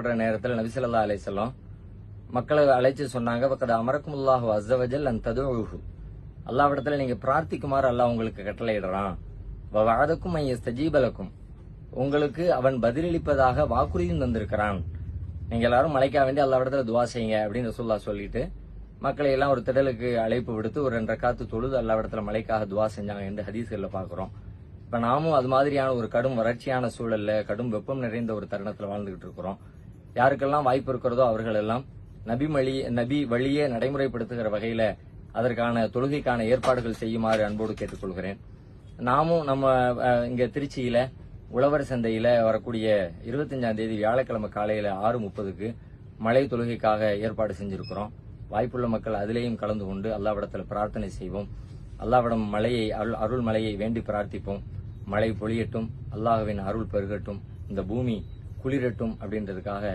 ஏற்படுற நேரத்தில் நபி ஸல்லல்லாஹு அலைஹி வஸல்லம் மக்களை அழைச்சு சொன்னாங்க, வக்கத அமரக்குமுல்லாஹு அஸ்ஸவஜல் அன் ததுஉஹு, அல்லாஹ்விடத்துல நீங்க பிரார்த்திக்குமாறு அல்லாஹ் உங்களுக்கு கட்டளையிடுறான். வஅதக்கும் அன் யஸ்தஜீப லக்கும், உங்களுக்கு அவன் பதிலளிப்பதாக வாக்குறுதியும் தந்திருக்கிறான். நீங்க எல்லாரும் மலைக்காக வேண்டி அல்லாஹ்விடத்துல துஆ செய்யுங்க அப்படின்னு ரசூலுல்லாஹ் சொல்லிட்டு மக்களை எல்லாம் ஒரு திடலுக்கு அழைப்பு விடுத்து ஒரு 2 ரக்காத்து தொழுது அல்லாஹ்விடத்துல மலைக்காக துஆ செஞ்சாங்க என்று ஹதீஸ்கள்ல பாக்குறோம். இப்ப நாமும் அது மாதிரியான ஒரு கடும் வறட்சியான சூழல்ல, கடும் வெப்பம் நிறைந்த ஒரு தருணத்துல வாழ்ந்துகிட்டு இருக்கிறோம். யாருக்கெல்லாம் வாய்ப்பு இருக்கிறதோ அவர்கள் எல்லாம் நபி வழியே நடைமுறைப்படுத்துகிற வகையில அதற்கான தொழுகைக்கான ஏற்பாடுகள் செய்யுமாறு அன்போடு கேட்டுக்கொள்கிறேன். நாமும் நம்ம இங்க திருச்சியில உழவர் சந்தையில வரக்கூடிய 25ஆம் தேதி வியாழக்கிழமை காலையில 6:30க்கு மழை தொழுகைக்காக ஏற்பாடு செஞ்சிருக்கிறோம். வாய்ப்புள்ள மக்கள் அதிலேயும் கலந்து கொண்டு அல்லாஹ்விடத்தில் பிரார்த்தனை செய்வோம். அல்லாஹ்விடம் மழையை அருள் மழையை வேண்டி பிரார்த்திப்போம். மழை பொழியட்டும், அல்லாஹ்வின் அருள் பெருகட்டும், இந்த பூமி குளிரட்டும் அப்படின்றதுக்காக